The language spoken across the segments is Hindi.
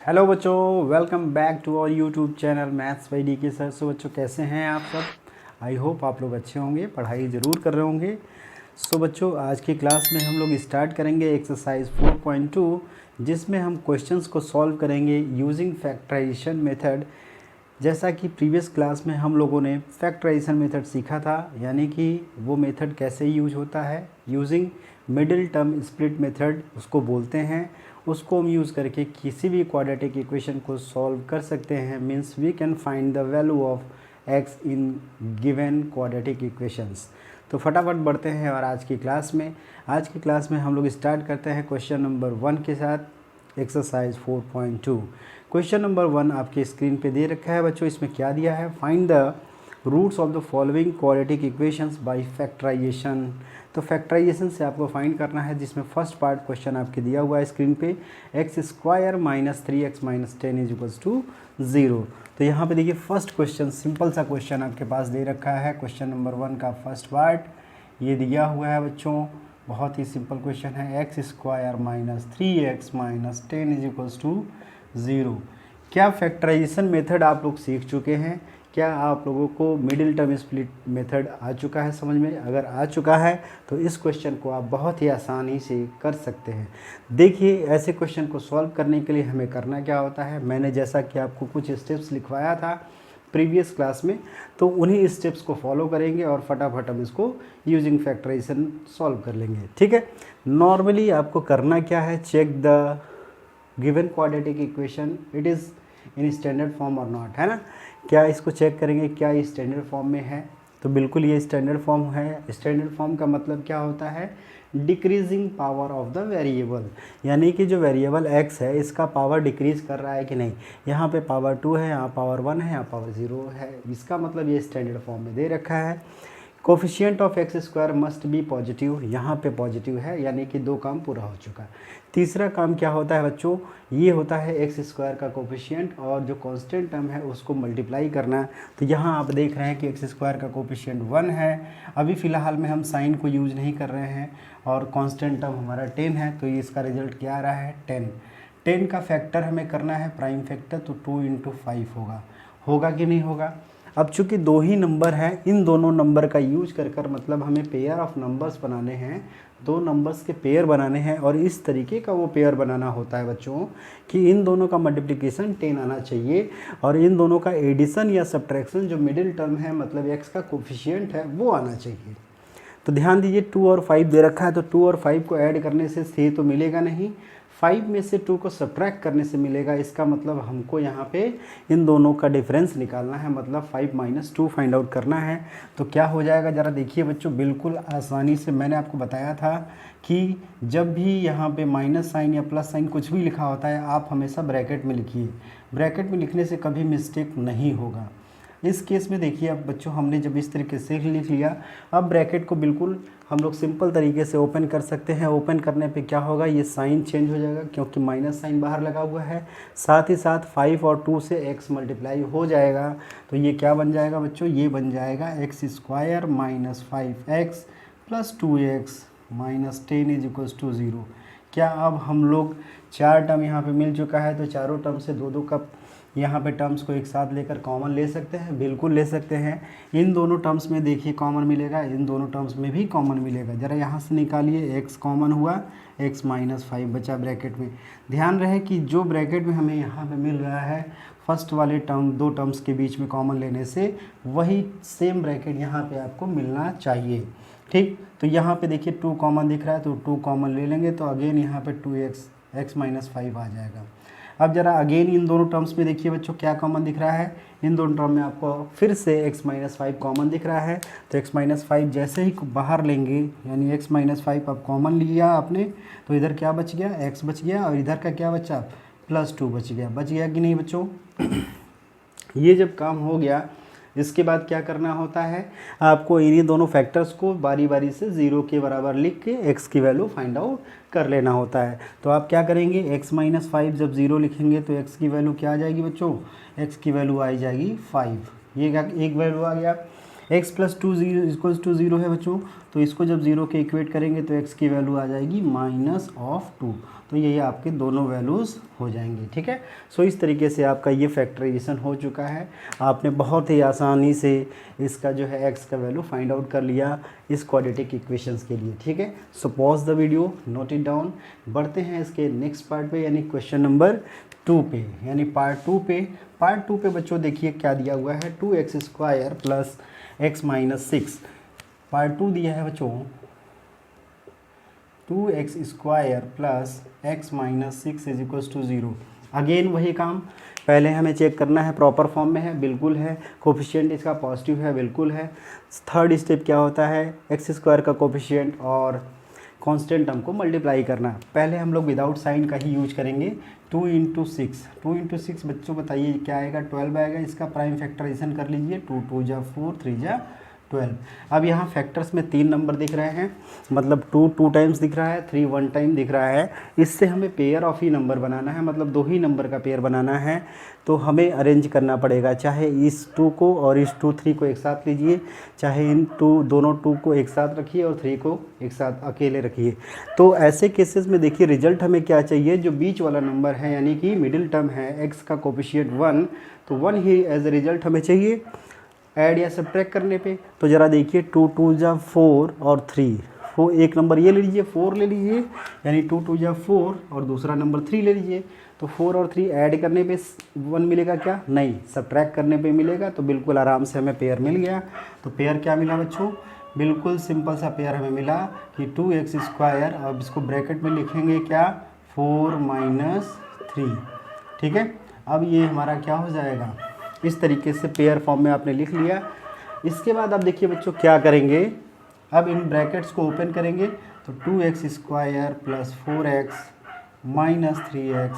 हेलो बच्चों, welcome back to our YouTube channel maths by D K sir. So बच्चों कैसे हैं आप सब। आई होप आप लोग अच्छे होंगे, पढ़ाई ज़रूर कर रहे होंगे। सो बच्चों आज की क्लास में हम लोग स्टार्ट करेंगे एक्सरसाइज 4.2, जिसमें हम क्वेश्चंस को सॉल्व करेंगे यूजिंग फैक्टराइजेशन मेथड। जैसा कि प्रीवियस क्लास में हम लोगों ने फैक्टराइजेशन मेथड सीखा था, यानी कि वो मेथड कैसे यूज होता है using middle term split method उसको बोलते हैं। उसको हम यूज़ करके किसी भी क्वाड्रेटिक इक्वेशन को सॉल्व कर सकते हैं। Means we can find the value of x in given quadratic equations. तो फटाफट बढ़ते हैं और आज की क्लास में हम लोग स्टार्ट करते हैं क्वेश्चन नंबर 1 के साथ, एक्सरसाइज 4.2। क्वेश्चन नंबर 1 आपके स्क्रीन पे दे रखा है बच्चों। इसमें क्या दिया है, find the roots of the following quadratic equations by factorization. तो फैक्टराइजेशन से आपको फाइंड करना है, जिसमें फर्स्ट पार्ट क्वेश्चन आपके दिया हुआ है स्क्रीन पे, x square minus 3x minus 10 is equals to 0। तो यहाँ पे देखिए फर्स्ट क्वेश्चन, सिंपल सा क्वेश्चन आपके पास दे रखा है। क्वेश्चन नंबर 1 का फर्स्ट पार्ट ये दिया हुआ है बच्चों, बहुत ही सिंपल क्वेश्चन है। X square minus 3x minus 10 is equals to 0। क्या फैक्टराइजेशन मेथड आप लोग सीख चुके हैं? क्या आप लोगों को मिडिल टर्म स्प्लिट मेथड आ चुका है समझ में? अगर आ चुका है तो इस क्वेश्चन को आप बहुत ही आसानी से कर सकते हैं। देखिए ऐसे क्वेश्चन को सॉल्व करने के लिए हमें करना क्या होता है, मैंने जैसा कि आपको कुछ स्टेप्स लिखवाया था प्रीवियस क्लास में, तो उन्हीं स्टेप्स को फॉलो करेंगे और फटाफट हम इसको यूजिंग फैक्टराइजेशन सॉल्व कर लेंगे। ठीक है, नॉर्मली आपको करना क्या है, check the given quadratic equation it is in standard form और नॉट, है ना। क्या इसको चेक करेंगे क्या ये स्टैंडर्ड फॉर्म में है, तो बिल्कुल ये स्टैंडर्ड फॉर्म है। स्टैंडर्ड फॉर्म का मतलब क्या होता है, decreasing power of the variable, यानी कि जो वेरिएबल x है इसका पावर डिक्रीज कर रहा है कि नहीं। यहाँ पे पावर 2 है, यहाँ पावर 1 है, यहाँ पावर 0 है, इसका मतलब ये स्टैंडर्ड फॉर्म में दे रखा है। Coefficient of x square must be positive, यहाँ पे पॉजिटिव है, यानी कि 2 काम पूरा हो चुका है। तीसरा काम क्या होता है बच्चों, ये होता है एक्स स्क्वायर का कोफिशिएंट और जो कांस्टेंट टर्म है उसको मल्टीप्लाई करना। तो यहाँ आप देख रहे हैं कि एक्स स्क्वायर का कोफिशिएंट 1 है, अभी फ़िलहाल में हम साइन को यूज नहीं कर रहे हैं, और कांस्टेंट टर्म हमारा 10 है, तो इसका रिजल्ट क्या आ रहा है 10। 10 का फैक्टर हमें करना है प्राइम फैक्टर, तो 2 × 5 होगा कि नहीं होगा। अब चूंकि 2 ही नंबर हैं, इन दोनों नंबर का यूज कर मतलब हमें पेयर ऑफ नंबर्स बनाने हैं, 2 नंबर्स के पेयर बनाने हैं, और इस तरीके का वो पेयर बनाना होता है बच्चों कि इन दोनों का मल्टीप्लिकेशन 10 आना चाहिए और इन दोनों का एडिशन या सब्ट्रैक्शन जो मिडिल टर्म है मतलब एक्स का कोफिशिएंट है वो आना चाहिए। तो ध्यान दीजिए 2 और 5 दे रखा है, तो 2 और 5 को ऐड करने से 6 तो मिलेगा नहीं, 5 में से 2 को सब्ट्रैक्ट करने से मिलेगा। इसका मतलब हमको यहाँ पे इन दोनों का डिफरेंस निकालना है, मतलब 5 - 2 फाइंड आउट करना है। तो क्या हो जाएगा ज़रा देखिए बच्चों, बिल्कुल आसानी से मैंने आपको बताया था कि जब भी यहाँ पे माइनस साइन या प्लस साइन कुछ भी लिखा होता है आप हमेशा ब्रैकेट में लिखिए, ब्रैकेट में लिखने से कभी मिस्टेक नहीं होगा। इस केस में देखिए अब बच्चों हमने जब इस तरीके से लिख लिया, अब ब्रैकेट को बिल्कुल हम लोग सिंपल तरीके से ओपन कर सकते हैं। ओपन करने पे क्या होगा, ये साइन चेंज हो जाएगा क्योंकि माइनस साइन बाहर लगा हुआ है, साथ ही साथ 5 और 2 से x मल्टीप्लाई हो जाएगा। तो ये क्या बन जाएगा बच्चों, ये बन जाएगा x square minus 5x plus 2x minus 10 is equals to 0। क्या अब हम लोग 4 टर्म यहाँ पे मिल चुका है, तो चारों टर्म से 2-2 का यहाँ पे टर्म्स को एक साथ लेकर कॉमन ले सकते हैं, बिल्कुल ले सकते हैं। इन दोनों टर्म्स में देखिए कॉमन मिलेगा, इन दोनों टर्म्स में भी कॉमन मिलेगा। ज़रा यहाँ से निकालिए, x कॉमन हुआ, x माइनस 5 बचा ब्रैकेट में। ध्यान रहे कि जो ब्रैकेट में हमें यहाँ पे मिल रहा है फर्स्ट वाले टर्म 2 टर्म्स के बीच में कॉमन लेने से वही सेम ब्रैकेट यहाँ पे आपको मिलना चाहिए। ठीक, तो यहाँ पे देखिए 2 कॉमन दिख रहा है, तो 2 कॉमन ले लेंगे, तो अगेन यहाँ पे 2x माइनस 5 आ जाएगा। अब जरा अगेन इन दोनों टर्म्स में देखिए बच्चों क्या कॉमन दिख रहा है, इन दोनों टर्म में आपको फिर से x माइनस 5 कॉमन दिख रहा है। तो x माइनस 5 जैसे ही बाहर लेंगे, यानी x माइनस 5 अब कॉमन लिया आपने, तो इधर क्या बच गया, x बच गया, और इधर का क्या बचा, प्लस 2 बच गया कि नहीं बच्चों। ये जब काम हो गया, इसके बाद क्या करना होता है, आपको इन्हीं दोनों फैक्टर्स को बारी बारी से 0 के बराबर लिख के x की वैल्यू फाइंड आउट कर लेना होता है। तो आप क्या करेंगे, x माइनस 5 जब 0 लिखेंगे तो x की वैल्यू क्या आ जाएगी बच्चों, x की वैल्यू आ जाएगी 5। ये क्या एक वैल्यू आ गया। X plus two zero equals to zero है बच्चों, तो इसको जब ज़ीरो के इक्वेट करेंगे तो एक्स की वैल्यू आ जाएगी -2। तो ये आपके दोनों वैल्यूज़ हो जाएंगे, ठीक है। सो इस तरीके से आपका ये फैक्टराइजेशन हो चुका है। आपने बहुत ही आसानी से इसका जो है एक्स का वैल्यू फाइंड आउट कर लिया इस क्वाड्रेटिक इक्वेशंस के लिए, ठीक है। So pause the video, note it down. बढ़ते हैं इसके नेक्स्ट पार्ट पे, यानी क्वेश्चन नंबर 2 पे, यानी पार्ट 2 पे। पार्ट 2 पे बच्चों देखिए क्या दिया हुआ है, 2x² plus x minus 6। Part 2 दिया है बच्चों 2x² plus x minus 6 is equals to 0। Again वही काम, पहले हमें चेक करना है प्रॉपर फॉर्म में है, बिल्कुल है। कोफिशिएंट इसका पॉजिटिव है, बिल्कुल है। थर्ड स्टेप क्या होता है, x² का कोफिशिएंट और कांस्टेंट टर्म को मल्टीप्लाई करना। पहले हम लोग विदाउट साइन का ही यूज करेंगे। 2 × 6, 2 × 6 बच्चों बताइए क्या आएगा, 12 आएगा। इसका प्राइम फैक्टराइजेशन कर लीजिए, 2 2 जा 4, 3 जा 12। अब यहाँ फैक्टर्स में 3 नंबर दिख रहे हैं, मतलब 2 2 टाइम्स दिख रहा है, 3 1 टाइम दिख रहा है। इससे हमें पेयर ऑफ ही नंबर बनाना है, मतलब 2 ही नंबर का पेयर बनाना है। तो हमें अरेंज करना पड़ेगा, चाहे इस 2 को और इस 2 3 को एक साथ लीजिए, चाहे इन दोनों 2 को एक साथ रखिए और 3 को एक साथ अकेले रखिए। तो ऐसे केसेस में देखिए रिजल्ट हमें क्या चाहिए, जो बीच वाला नंबर है यानी कि मिडिल टर्म है, x का कोफिशिएंट 1, तो 1 ही एज ए रिजल्ट हमें चाहिए ऐड या सब्ट्रैक्ट करने पे। तो ज़रा देखिए 2 2 जा 4 और 3, एक नंबर ये ले लीजिए, 4 ले लीजिए, यानी 2 2 जा 4 और दूसरा नंबर 3 ले लीजिए। तो 4 और 3 ऐड करने पे 1 मिलेगा क्या, नहीं, सब्ट्रैक्ट करने पे मिलेगा। तो बिल्कुल आराम से हमें पेयर मिल गया। तो पेयर क्या मिला बच्चों, बिल्कुल सिंपल सा पेयर हमें मिला कि 2x², अब इसको ब्रैकेट में लिखेंगे क्या, 4 - 3, ठीक है। अब ये हमारा क्या हो जाएगा, इस तरीके से पेयर फॉर्म में आपने लिख लिया। इसके बाद अब देखिए बच्चों क्या करेंगे, अब इन ब्रैकेट्स को ओपन करेंगे तो 2x² plus 4x minus 3x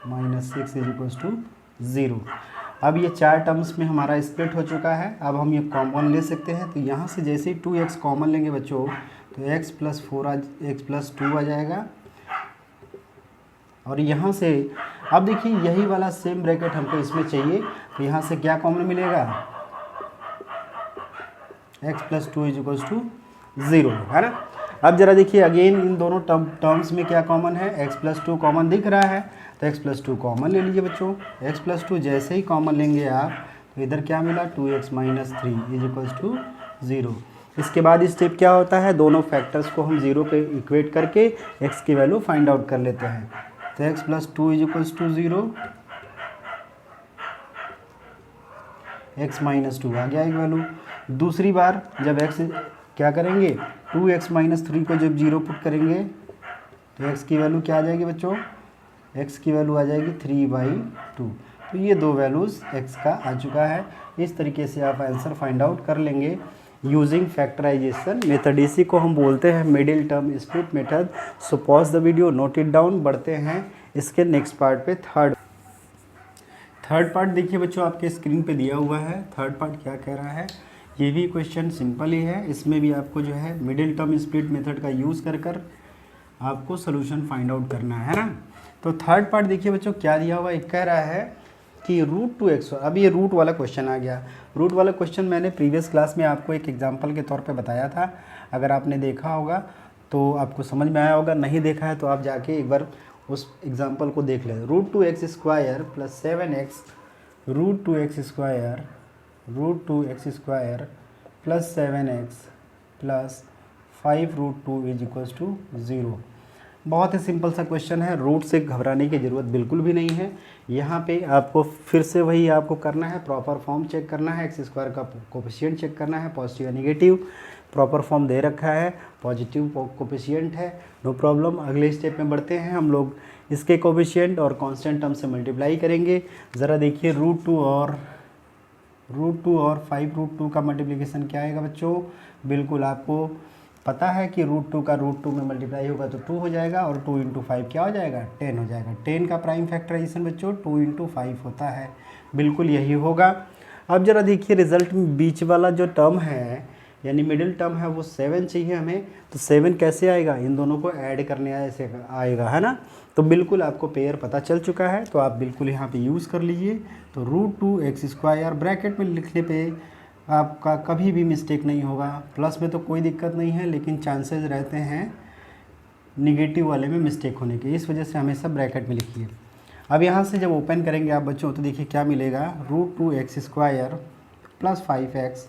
minus 6 is equals to 0। अब ये 4 टर्म्स में हमारा स्प्लिट हो चुका है। अब हम ये कॉमन ले सकते हैं, तो यहाँ से जैसे ही 2x कॉमन लेंगे बच्चों तो x प्लस 2 आ जाएगा। और यहाँ से अब देखिए यही वाला सेम ब्रैकेट हमको इसमें चाहिए, तो यहाँ से क्या कॉमन मिलेगा, x plus 2 is equals to 0, है ना। अब जरा देखिए अगेन इन दोनों टर्म्स में क्या कॉमन है, x प्लस 2 कॉमन दिख रहा है, तो x प्लस 2 कॉमन ले लीजिए बच्चों। x प्लस 2 जैसे ही कॉमन लेंगे आप, तो इधर क्या मिला, 2x minus 3 is equals to 0। इसके बाद स्टेप क्या होता है, दोनों फैक्टर्स को हम 0 पे इक्वेट करके x की वैल्यू फाइंड आउट कर लेते हैं। तो x plus 2 is equals to 0, x minus 2 आ गया एक वैल्यू। दूसरी बार जब x क्या करेंगे, 2x माइनस 3 को जब 0 पुट करेंगे तो x की वैल्यू क्या आ जाएगी बच्चों, x की वैल्यू आ जाएगी 3/2। तो ये दो वैल्यूज़ x का आ चुका है। इस तरीके से आप आंसर फाइंड आउट कर लेंगे यूजिंग फैक्टराइजेशन मेथड। इसी को हम बोलते हैं middle term split method. So pause the video, note it down. बढ़ते हैं इसके नेक्स्ट पार्ट पे, थर्ड पार्ट देखिए बच्चों आपके स्क्रीन पे दिया हुआ है। थर्ड पार्ट क्या कह रहा है, ये भी क्वेश्चन सिंपल ही है। इसमें भी आपको जो है मिडिल टर्म स्प्लिट मेथड का यूज़ कर आपको सोल्यूशन फाइंड आउट करना है ना। तो थर्ड पार्ट देखिए बच्चों क्या दिया हुआ है, एक कह रहा है कि √2x, अब ये रूट वाला क्वेश्चन आ गया। रूट वाला क्वेश्चन मैंने प्रीवियस क्लास में आपको एक एग्जांपल के तौर पे बताया था। अगर आपने देखा होगा तो आपको समझ में आया होगा, नहीं देखा है तो आप जाके एक बार उस एग्जांपल को देख लें। √2x² plus 7x, √2x² plus 7x plus 5√2 is equals to 0। बहुत ही सिंपल सा क्वेश्चन है, रूट से घबराने की ज़रूरत बिल्कुल भी नहीं है। यहाँ पे आपको फिर से वही आपको करना है, प्रॉपर फॉर्म चेक करना है, x² का कोफिशिएंट चेक करना है, पॉजिटिव या निगेटिव। प्रॉपर फॉर्म दे रखा है, पॉजिटिव कोफिशिएंट है, नो प्रॉब्लम। अगले स्टेप में बढ़ते हैं, हम लोग इसके कोफिशिएंट और कांस्टेंट टर्म से मल्टीप्लाई करेंगे। ज़रा देखिए √2 और 5√2 का मल्टीप्लिकेशन क्या आएगा बच्चों, बिल्कुल आपको पता है कि √2 का √2 में मल्टीप्लाई होगा तो 2 हो जाएगा, और 2 × 5 क्या हो जाएगा, 10 हो जाएगा। 10 का प्राइम फैक्टराइजेशन बच्चों 2 × 5 होता है, बिल्कुल यही होगा। अब जरा देखिए रिजल्ट में बीच वाला जो टर्म है यानी मिडिल टर्म है वो 7 चाहिए हमें, तो 7 कैसे आएगा, इन दोनों को ऐड करने ऐसे आएगा, है ना। तो बिल्कुल आपको पेयर पता चल चुका है, तो आप बिल्कुल यहाँ पे यूज़ कर लीजिए। तो √2x² ब्रैकेट में लिखने पे आपका कभी भी मिस्टेक नहीं होगा। प्लस में तो कोई दिक्कत नहीं है, लेकिन चांसेस रहते हैं निगेटिव वाले में मिस्टेक होने के, इस वजह से हमेशा ब्रैकेट में लिखिए। अब यहाँ से जब ओपन करेंगे आप बच्चों, तो देखिए क्या मिलेगा, √2x² plus 5x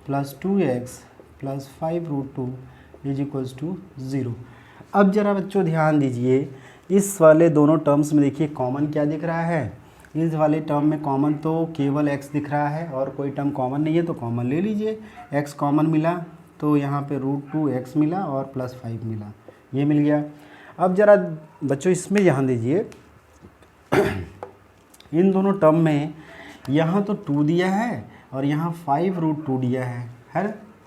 plus 2x plus 5√2 is equals to 0। अब ज़रा बच्चों ध्यान दीजिए, इस वाले दोनों टर्म्स में देखिए कॉमन क्या दिख रहा है। इस वाले टर्म में कॉमन तो केवल x दिख रहा है और कोई टर्म कॉमन नहीं है, तो कॉमन ले लीजिए। x कॉमन मिला तो यहाँ पे √2x मिला और प्लस 5 मिला, ये मिल गया। अब ज़रा बच्चों इसमें ध्यान दीजिए, इन दोनों टर्म में यहाँ तो 2 दिया है और यहाँ 5√2 दिया है।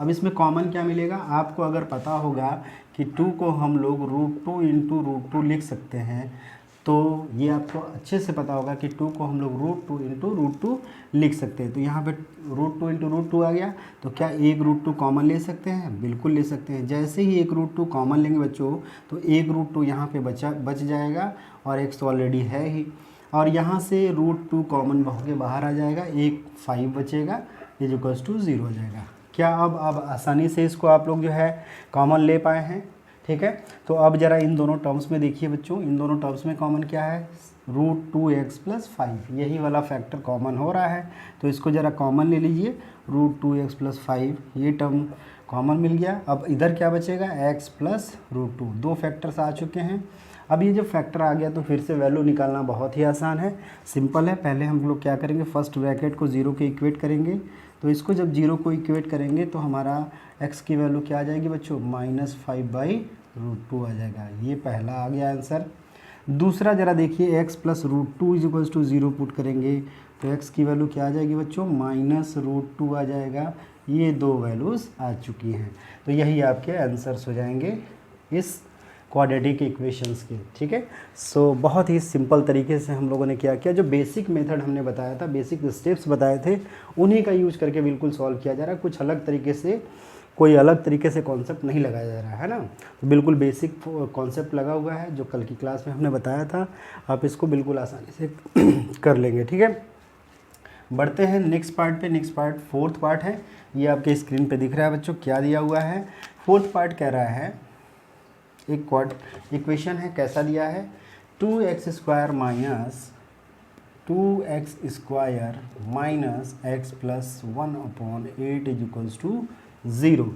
अब इसमें कॉमन क्या मिलेगा, आपको अगर पता होगा कि 2 को हम लोग √2 इंटू √2 लिख सकते हैं, तो ये आपको अच्छे से पता होगा कि 2 को हम लोग √2 इंटू √2 लिख सकते हैं। तो यहाँ पे √2 इंटू √2 आ गया, तो क्या एक √2 कॉमन ले सकते हैं? बिल्कुल ले सकते हैं। जैसे ही एक √2 कॉमन लेंगे बच्चों, तो एक √2 यहाँ पे बच जाएगा और x तो ऑलरेडी है ही, और यहाँ से √2 कॉमन होकर बाहर आ जाएगा, एक 5 बचेगा इज इक्वल्स टू 0 हो जाएगा। क्या अब आसानी से इसको आप लोग जो है कॉमन ले पाए हैं? ठीक है, तो अब ज़रा इन दोनों टर्म्स में देखिए बच्चों, इन दोनों टर्म्स में कॉमन क्या है, √2x प्लस 5, यही वाला फैक्टर कॉमन हो रहा है। तो इसको ज़रा कॉमन ले लीजिए, √2x प्लस 5, ये टर्म कॉमन मिल गया। अब इधर क्या बचेगा, x प्लस √2, दो फैक्टर्स आ चुके हैं। अब ये जब फैक्टर आ गया तो फिर से वैल्यू निकालना बहुत ही आसान है, सिंपल है। पहले हम लोग क्या करेंगे, फर्स्ट ब्रैकेट को 0 के इक्वेट करेंगे। तो इसको जब 0 को इक्वेट करेंगे तो हमारा x की वैल्यू क्या आ जाएगी बच्चों, -5/√2 आ जाएगा। ये पहला आ गया आंसर। दूसरा ज़रा देखिए, x plus √2 is equals to 0 put करेंगे तो x की वैल्यू क्या आ जाएगी बच्चों, -√2 आ जाएगा। ये दो वैल्यूज़ आ चुकी हैं, तो यही आपके आंसर्स हो जाएंगे इस क्वाड्रेटिक इक्वेशंस के। ठीक है, सो बहुत ही सिंपल तरीके से हम लोगों ने क्या किया, जो बेसिक मेथड हमने बताया था, बेसिक स्टेप्स बताए थे, उन्हीं का यूज करके बिल्कुल सॉल्व किया जा रहा है। कुछ अलग तरीके से, कोई अलग तरीके से कॉन्सेप्ट नहीं लगाया जा रहा है ना, तो बिल्कुल बेसिक कॉन्सेप्ट लगा हुआ है जो कल की क्लास में हमने बताया था। आप इसको बिल्कुल आसानी से कर लेंगे। ठीक है, बढ़ते हैं नेक्स्ट पार्ट पे। नेक्स्ट पार्ट फोर्थ पार्ट है, ये आपके स्क्रीन पे दिख रहा है बच्चों, क्या दिया हुआ है। फोर्थ पार्ट कह रहा है, एक क्वाड इक्वेशन है, कैसा दिया है, 2x² minus 2x² minus x plus 1/8 is equals to 0।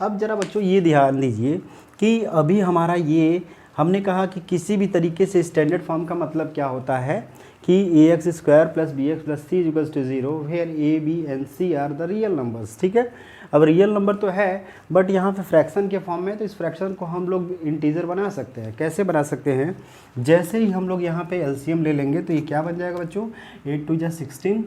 अब ज़रा बच्चों ये ध्यान दीजिए कि अभी हमारा ये हमने कहा कि किसी भी तरीके से स्टैंडर्ड फॉर्म का मतलब क्या होता है कि ax² plus bx plus c equals to 0 where a b and c are the real numbers. ठीक है, अब रियल नंबर तो है बट यहाँ पे फ्रैक्शन के फॉर्म में, तो इस फ्रैक्शन को हम लोग इंटीजर बना सकते हैं। कैसे बना सकते हैं, जैसे ही हम लोग यहाँ पे एलसीएम ले लेंगे तो ये क्या बन जाएगा बच्चों, 8 2 जा 16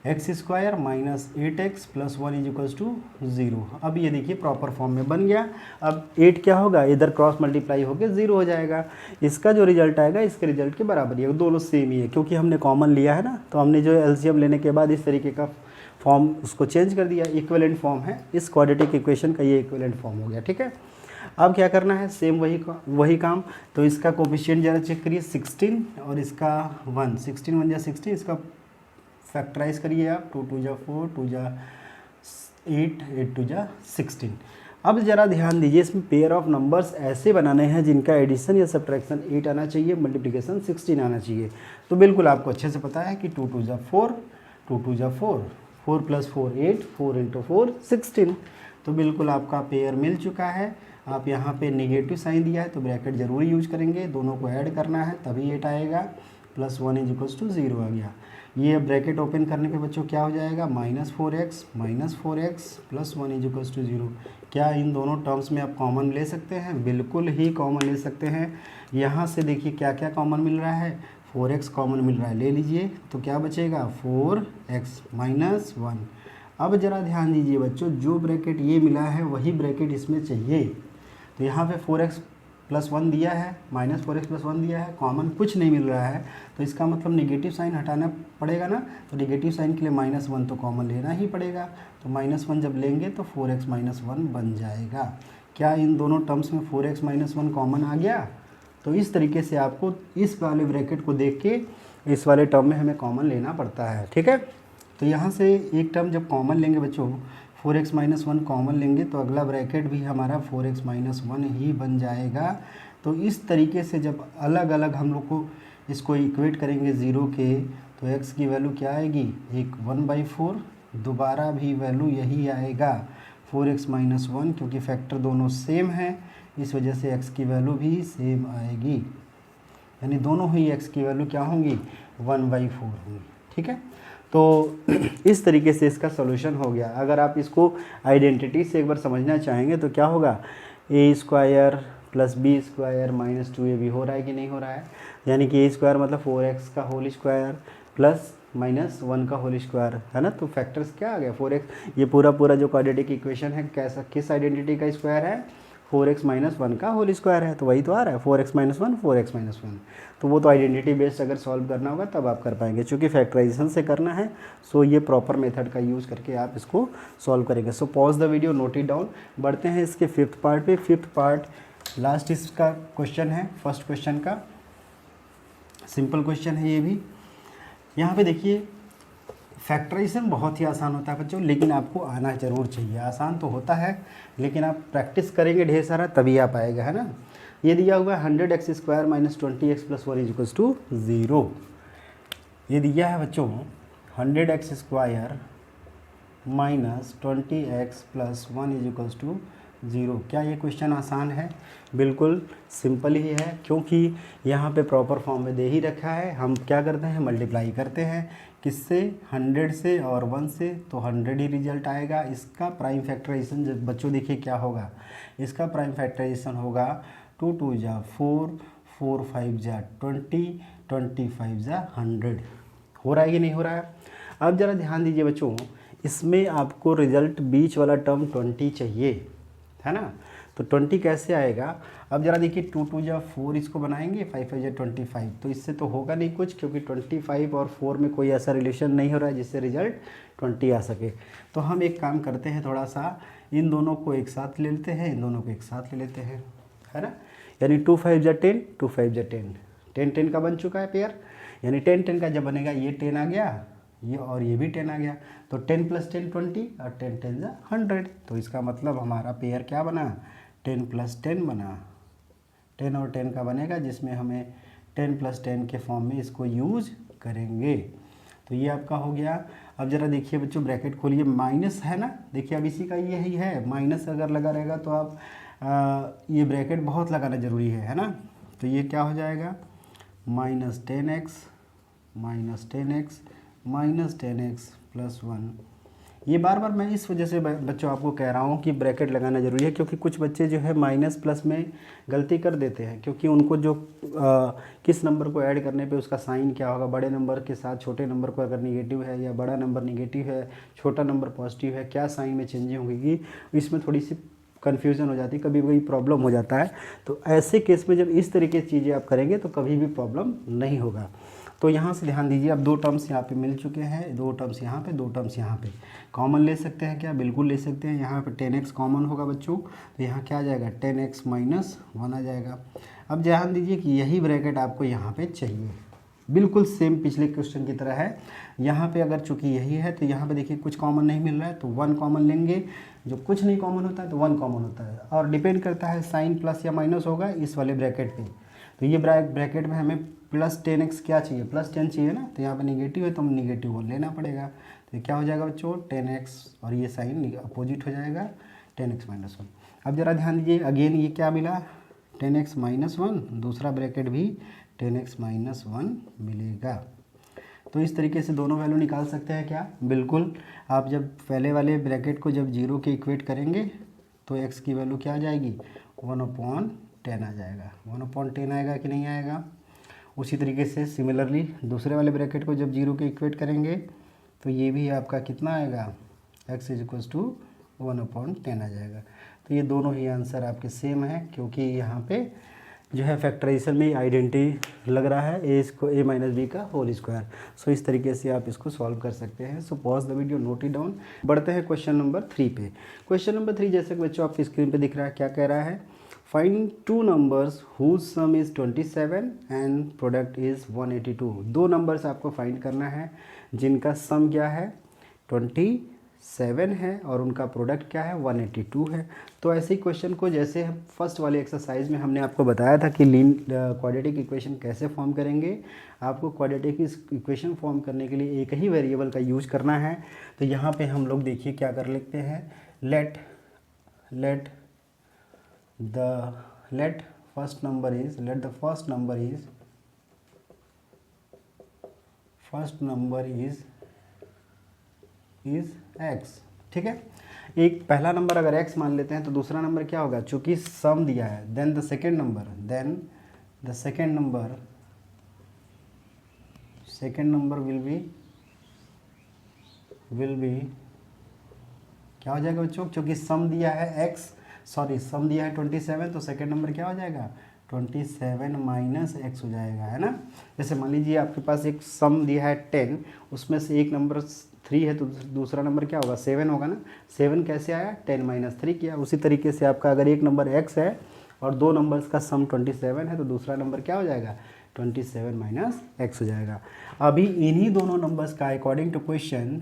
x² minus 8x plus 1 is equals to 0। अब ये देखिए प्रॉपर फॉर्म में बन गया। अब 8 क्या होगा, इधर क्रॉस मल्टीप्लाई होकर 0 हो जाएगा। इसका जो रिजल्ट आएगा इसके रिजल्ट के बराबर ही है, दोनों सेम ही है, क्योंकि हमने कॉमन लिया है ना, तो हमने जो एलसीएम लेने के बाद इस तरीके का फॉर्म उसको चेंज कर दिया, इक्विवेलेंट फॉर्म है इस क्वाड्रेटिक इक्वेशन का, ये इक्विवेलेंट फॉर्म हो गया। ठीक है, अब क्या करना है, सेम वही काम। तो इसका कोफिशिएंट जरा चेक करिए, 16 और इसका 1, 16 1 जा 16, इसका फैक्टराइज करिए आप, 2 2 जा 4, 2 जा 8, 8 2 जा 16। अब ज़रा ध्यान दीजिए, इसमें पेयर ऑफ नंबर्स ऐसे बनाने हैं जिनका एडिशन या सब्ट्रैक्शन 8 आना चाहिए, मल्टीप्लिकेशन 16 आना चाहिए। तो बिल्कुल आपको अच्छे से पता है कि 2 2 जा 4, 2 2 जा 4, 4 प्लस 4 8, 4 इंटू 4 16। तो बिल्कुल आपका पेयर मिल चुका है। आप यहाँ पे नेगेटिव साइन दिया है तो ब्रैकेट जरूर यूज करेंगे, दोनों को ऐड करना है तभी 8 आएगा, प्लस 1 इज इक्वल्स टू 0 आ गया। ये ब्रैकेट ओपन करने पे बच्चों क्या हो जाएगा, -4x plus 1 is equals to 0। क्या इन दोनों टर्म्स में आप कॉमन ले सकते हैं? बिल्कुल ही कॉमन ले सकते हैं। यहाँ से देखिए क्या क्या कॉमन मिल रहा है, 4x कॉमन मिल रहा है, ले लीजिए। तो क्या बचेगा, 4x माइनस 1। अब ज़रा ध्यान दीजिए बच्चों, जो ब्रैकेट ये मिला है वही ब्रैकेट इसमें चाहिए। तो यहाँ पे 4x प्लस 1 दिया है, -4x प्लस 1 दिया है, कॉमन कुछ नहीं मिल रहा है, तो इसका मतलब नेगेटिव साइन हटाना पड़ेगा ना। तो नेगेटिव साइन के लिए -1 तो कॉमन लेना ही पड़ेगा। तो -1 जब लेंगे तो 4x माइनस 1 बन जाएगा। क्या इन दोनों टर्म्स में 4x माइनस 1 कॉमन आ गया? तो इस तरीके से आपको इस वाले ब्रैकेट को देख के इस वाले टर्म में हमें कॉमन लेना पड़ता है। ठीक है, तो यहाँ से एक टर्म जब कॉमन लेंगे बच्चों 4x माइनस 1 कॉमन लेंगे तो अगला ब्रैकेट भी हमारा 4x माइनस 1 ही बन जाएगा। तो इस तरीके से जब अलग अलग हम लोग को इसको इक्वेट करेंगे ज़ीरो के, तो x की वैल्यू क्या आएगी, एक 1/4, दोबारा भी वैल्यू यही आएगा 4x माइनस 1, क्योंकि फैक्टर दोनों सेम हैं इस वजह से x की वैल्यू भी सेम आएगी, यानी दोनों ही x की वैल्यू क्या होंगी 1/4 होंगी। ठीक है, तो इस तरीके से इसका सॉल्यूशन हो गया। अगर आप इसको आइडेंटिटी से एक बार समझना चाहेंगे तो क्या होगा, a² plus b² minus 2ab हो रहा है कि नहीं हो रहा है, यानी कि a² मतलब 4x का होल स्क्वायर प्लस माइनस 1 का होल स्क्वायर है ना। तो फैक्टर्स क्या आ गया 4x, ये पूरा जो क्वाड्रेटिक इक्वेशन है कैसा, किस आइडेंटिटी का स्क्वायर है, 4x माइनस 1 का होल स्क्वायर है, तो वही तो आ रहा है 4x माइनस 1 4x माइनस 1। तो वो तो आइडेंटिटी बेस्ड अगर सॉल्व करना होगा तब आप कर पाएंगे, क्योंकि फैक्टराइजेशन से करना है। सो ये प्रॉपर मेथड का यूज़ करके आप इसको सॉल्व करेंगे। So pause the video, note it down. बढ़ते हैं इसके फिफ्थ पार्ट पे। फिफ्थ पार्ट लास्ट इसका क्वेश्चन है, फर्स्ट क्वेश्चन का सिंपल क्वेश्चन है ये भी। यहाँ पे देखिए फैक्टराइजेशन बहुत ही आसान होता है बच्चों, लेकिन आपको आना ज़रूर चाहिए। आसान तो होता है लेकिन आप प्रैक्टिस करेंगे ढेर सारा तभी आ पाएगा, है ना। ये दिया हुआ है 100x² minus 20x plus 1 is equals to 0। ये दिया है बच्चों 100x² minus 20x plus 1 is equals to 0। क्या ये क्वेश्चन आसान है? बिल्कुल सिंपल ही है, क्योंकि यहाँ पे प्रॉपर फॉर्म में दे ही रखा है। हम क्या करते हैं, मल्टीप्लाई करते हैं किससे, 100 से और 1 से, तो 100 ही रिजल्ट आएगा। इसका प्राइम फैक्टराइजेशन जब बच्चों देखिए क्या होगा, इसका प्राइम फैक्टराइजेशन होगा 2 2 जा 4, 4 5 जा 20, 25 जा 100। हो रहा है कि नहीं हो रहा है? अब ज़रा ध्यान दीजिए बच्चों, इसमें आपको रिजल्ट बीच वाला टर्म 20 चाहिए, है ना। तो 20 कैसे आएगा? अब जरा देखिए 2 2 जा 4 इसको बनाएंगे, 5 5 जा 25, तो इससे तो होगा नहीं कुछ, क्योंकि 25 और 4 में कोई ऐसा रिलेशन नहीं हो रहा है जिससे रिजल्ट 20 आ सके। तो हम एक काम करते हैं, थोड़ा सा इन दोनों को एक साथ ले लेते हैं, इन दोनों को एक साथ ले लेते हैं, है ना। यानी 2 5 जा 10, 2 5 जा 10, 10 10 का बन चुका है पेयर, यानी 10 10 का जब बनेगा ये 10 आ गया, ये और ये भी 10 आ गया, तो 10 प्लस 10 20 और 10 10 जा 100। तो इसका मतलब हमारा पेयर क्या बना, 10 प्लस 10 बना, 10 और 10 का बनेगा, जिसमें हमें 10 प्लस 10 के फॉर्म में इसको यूज करेंगे। तो ये आपका हो गया। अब ज़रा देखिए बच्चों ब्रैकेट खोलिए, माइनस है ना, देखिए अब इसी का यही है, माइनस अगर लगा रहेगा तो आप ये ब्रैकेट बहुत लगाना ज़रूरी है ना। तो ये क्या हो जाएगा, minus 10x minus 10x minus 10x plus 1। ये बार बार मैं इस वजह से बच्चों आपको कह रहा हूँ कि ब्रैकेट लगाना ज़रूरी है, क्योंकि कुछ बच्चे जो है माइनस प्लस में गलती कर देते हैं, क्योंकि उनको जो किस नंबर को ऐड करने पे उसका साइन क्या होगा, बड़े नंबर के साथ छोटे नंबर को अगर निगेटिव है या बड़ा नंबर निगेटिव है, छोटा नंबर पॉजिटिव है, क्या साइन में चेंजिंग होगी, इसमें थोड़ी सी कन्फ्यूज़न हो जाती है, कभी कभी प्रॉब्लम हो जाता है। तो ऐसे केस में जब इस तरीके की चीज़ें आप करेंगे तो कभी भी प्रॉब्लम नहीं होगा। तो यहाँ से ध्यान दीजिए, अब 2 टर्म्स यहाँ पे मिल चुके हैं, 2 टर्म्स यहाँ पे, 2 टर्म्स यहाँ पे। कॉमन ले सकते हैं क्या? बिल्कुल ले सकते हैं। यहाँ पे 10x कॉमन होगा बच्चों, तो यहाँ क्या आ जाएगा, 10x माइनस 1 आ जाएगा। अब ध्यान दीजिए कि यही ब्रैकेट आपको यहाँ पे चाहिए, बिल्कुल सेम पिछले क्वेश्चन की तरह है। यहाँ पे अगर चूँकि यही है तो यहाँ पे देखिए कुछ कॉमन नहीं मिल रहा है, तो 1 कॉमन लेंगे, जो कुछ नहीं कॉमन होता है तो 1 कॉमन होता है, और डिपेंड करता है साइन प्लस या माइनस होगा इस वाले ब्रैकेट पे। तो ये ब्रैकेट में हमें प्लस 10x क्या चाहिए, प्लस 10 चाहिए ना, तो यहाँ पे निगेटिव है तो हम निगेटिव वो लेना पड़ेगा। तो ये क्या हो जाएगा बच्चों, 10x और ये साइन अपोजिट हो जाएगा 10x माइनस 1। अब ज़रा ध्यान दीजिए, अगेन ये क्या मिला, 10x माइनस 1, दूसरा ब्रैकेट भी 10x माइनस 1 मिलेगा। तो इस तरीके से दोनों वैल्यू निकाल सकते हैं क्या? बिल्कुल। आप जब पहले वाले ब्रैकेट को जब 0 के इक्वेट करेंगे तो x की वैल्यू क्या आ जाएगी, 1/10 आ जाएगा। 1/10 आएगा कि नहीं आएगा? उसी तरीके से सिमिलरली दूसरे वाले ब्रैकेट को जब 0 के इक्वेट करेंगे तो ये भी आपका कितना आएगा, x इज इक्वल्स टू 1/10 आ जाएगा। तो ये दोनों ही आंसर आपके सेम है, क्योंकि यहाँ पे जो है फैक्टराइजेशन में आइडेंटिटी लग रहा है, a माइनस बी का होल स्क्वायर। सो इस तरीके से आप इसको सॉल्व कर सकते हैं। So pause the video, note it down. बढ़ते हैं क्वेश्चन नंबर 3 पे। क्वेश्चन नंबर 3 जैसे कि बच्चों आपकी स्क्रीन पे दिख रहा है, क्या कह रहा है, find 2 numbers whose sum is 27 and product is 182। 2 numbers आपको फाइंड करना है जिनका सम क्या है 27 है और उनका प्रोडक्ट क्या है 182 है। तो ऐसे ही क्वेश्चन को जैसे फर्स्ट वाले एक्सरसाइज में हमने आपको बताया था कि क्वाड्रेटिक इक्वेशन कैसे फॉर्म करेंगे, आपको क्वाड्रेटिक इक्वेशन फॉर्म करने के लिए एक ही वेरिएबल का यूज करना है। तो यहाँ पे हम लोग देखिए क्या कर लेते हैं, let first number is x, ठीक है। एक पहला नंबर अगर x मान लेते हैं तो दूसरा नंबर क्या होगा, चूंकि सम दिया है, then the second number will be क्या हो जाएगा बच्चों, क्योंकि सम दिया है सम दिया है 27, तो सेकेंड नंबर क्या हो जाएगा 27 माइनस एक्स हो जाएगा, है ना। जैसे मान लीजिए आपके पास एक सम दिया है 10, उसमें से एक नंबर 3 है तो दूसरा नंबर क्या होगा 7 होगा ना। 7 कैसे आया, 10 माइनस 3 किया। उसी तरीके से आपका अगर एक नंबर x है और दो नंबर्स का सम 27 है तो दूसरा नंबर क्या हो जाएगा 27 माइनस एक्स हो जाएगा। अभी इन्हीं दोनों नंबर्स का अकॉर्डिंग टू क्वेश्चन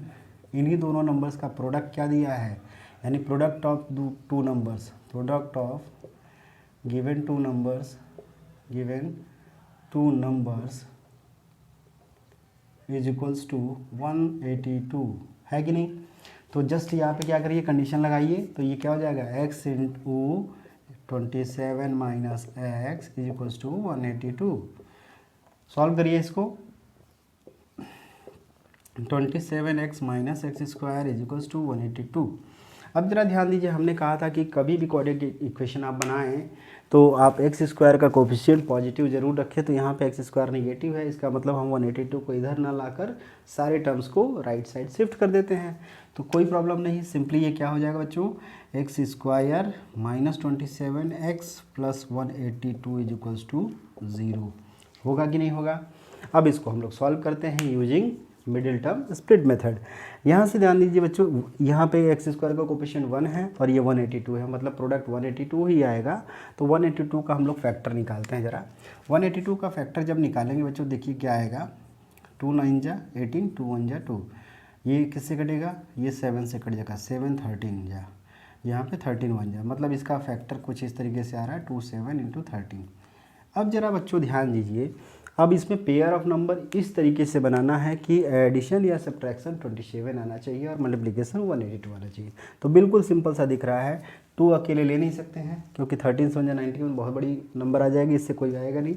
इन्हीं दोनों नंबर्स का प्रोडक्ट क्या दिया है, यानी product of two numbers, product of given two numbers is equals to 182, है कि नहीं। तो जस्ट यहाँ पे क्या करिए, कंडीशन लगाइए, तो ये क्या हो जाएगा x into 27 minus x is equals to 182। Solve करिए इसको, 27x minus x square is equals to 182। अब जरा ध्यान दीजिए, हमने कहा था कि कभी भी क्वाड्रेटिक इक्वेशन आप बनाएं तो आप एक्स स्क्वायर का कोफिशिएंट पॉजिटिव जरूर रखें। तो यहाँ पे एक्स स्क्वायर नेगेटिव है, इसका मतलब हम 182 को इधर ना लाकर सारे टर्म्स को राइट साइड शिफ्ट कर देते हैं, तो कोई प्रॉब्लम नहीं। सिंपली ये क्या हो जाएगा बच्चों, x square minus 27x plus 182 is equals to 0, होगा कि नहीं होगा। अब इसको हम लोग सॉल्व करते हैं using middle term split method. यहाँ से ध्यान दीजिए बच्चों, यहाँ पे एक्स स्क्वायर का कोफिशिएंट 1 है और ये 182 है, मतलब प्रोडक्ट 182 ही आएगा। तो 182 का हम लोग फैक्टर निकालते हैं जरा। 182 का फैक्टर जब निकालेंगे बच्चों, देखिए क्या आएगा, 2 9 जा 18, 2 1 जा 2, ये किससे कटेगा, ये 7 से कट जाएगा, 7 13 जा, यहाँ पे 13 1 जा, मतलब इसका फैक्टर कुछ इस तरीके से आ रहा है 27 इंटू 13। अब जरा बच्चों ध्यान दीजिए, अब इसमें पेयर ऑफ नंबर इस तरीके से बनाना है कि एडिशन या सब्ट्रैक्शन 27 आना चाहिए और मल्टीप्लिकेशन 182 आना चाहिए। तो बिल्कुल सिंपल सा दिख रहा है, 2 अकेले ले नहीं सकते हैं क्योंकि 13 7 91 बहुत बड़ी नंबर आ जाएगी, इससे कोई आएगा नहीं।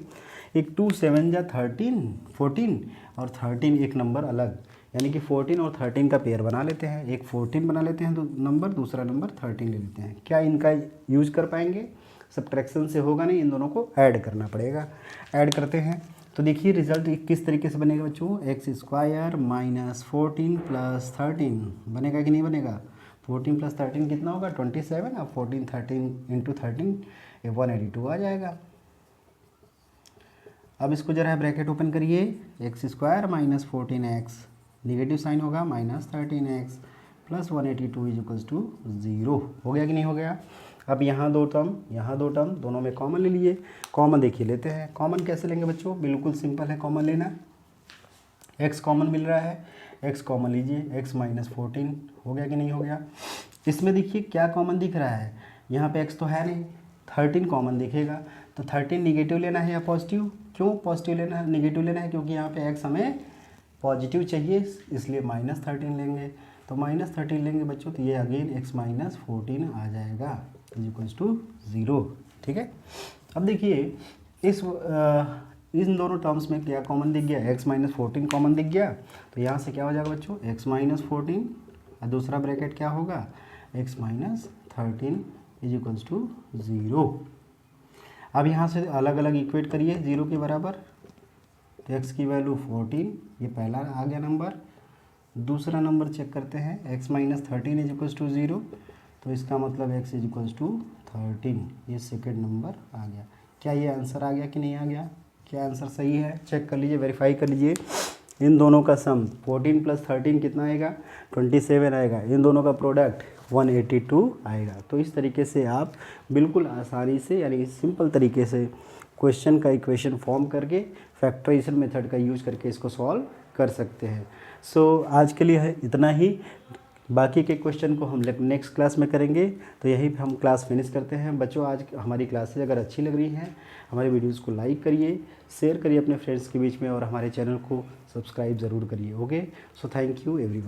एक 2 7 जा 13 14 और 13 एक नंबर अलग, यानी कि 14 और 13 का पेयर बना लेते हैं। एक 14 बना लेते हैं तो नंबर, दूसरा नंबर 13 ले लेते हैं। क्या इनका यूज कर पाएंगे, सब्ट्रैक्शन से होगा नहीं, इन दोनों को ऐड करना पड़ेगा। ऐड करते हैं तो देखिए रिजल्ट किस तरीके से बनेगा बच्चों, एक्स स्क्वायर माइनस 14 प्लस 13 बनेगा कि नहीं बनेगा। 14 प्लस 13 कितना होगा 27, अब 14 13 इंटू 13 182 आ जाएगा। अब इसको जरा ब्रैकेट ओपन करिए, X square minus 14x, negative sign होगा minus 13x plus 182 is equals to 0, हो गया कि नहीं हो गया। अब यहाँ दो टर्म दोनों में कॉमन ले लिए, कॉमन देखिए लेते हैं। कॉमन कैसे लेंगे बच्चों, बिल्कुल सिंपल है कॉमन लेना। x कॉमन मिल रहा है, x कॉमन लीजिए, x माइनस 14, हो गया कि नहीं हो गया। इसमें देखिए क्या कॉमन दिख रहा है, यहाँ पे x तो है नहीं, 13 कॉमन दिखेगा। तो 13 निगेटिव लेना है या पॉजिटिव, क्यों पॉजिटिव लेना है, निगेटिव लेना है क्योंकि यहाँ पे x हमें पॉजिटिव चाहिए, इसलिए माइनस 13 लेंगे। तो माइनस 13 लेंगे बच्चों, तो ये अगेन x माइनस 14 आ जाएगा इज इक्वल्स टू 0, ठीक है। अब देखिए इन दोनों टर्म्स में क्या कॉमन दिख गया, x माइनस 14 कॉमन दिख गया। तो यहाँ से क्या हो जाएगा बच्चों, x माइनस 14 और दूसरा ब्रैकेट क्या होगा, x minus 13 is equals to 0। अब यहाँ से अलग अलग इक्वेट करिए 0 के बराबर, तो x की वैल्यू 14, ये पहला आ गया नंबर। दूसरा नंबर चेक करते हैं, x minus 13 is equals to 0, तो इसका मतलब x इज इक्वल्स टू 13, ये सेकेंड नंबर आ गया। क्या ये आंसर आ गया कि नहीं आ गया, क्या आंसर सही है, चेक कर लीजिए, वेरीफाई कर लीजिए। इन दोनों का सम 14 प्लस 13 कितना आएगा 27 आएगा, इन दोनों का प्रोडक्ट 182 आएगा। तो इस तरीके से आप बिल्कुल आसानी से, यानी सिंपल तरीके से क्वेश्चन का इक्वेशन फॉर्म करके फैक्टराइजेशन मेथड का यूज करके इसको सॉल्व कर सकते हैं। सो आज के लिए है इतना ही, बाकी के क्वेश्चन को हम नेक्स्ट क्लास में करेंगे। तो यहीं पे हम क्लास फिनिश करते हैं बच्चों। आज हमारी क्लासेज अगर अच्छी लग रही हैं, हमारे वीडियोज़ को लाइक करिए, शेयर करिए अपने फ्रेंड्स के बीच में, और हमारे चैनल को सब्सक्राइब ज़रूर करिए। Okay, so thank you everyone.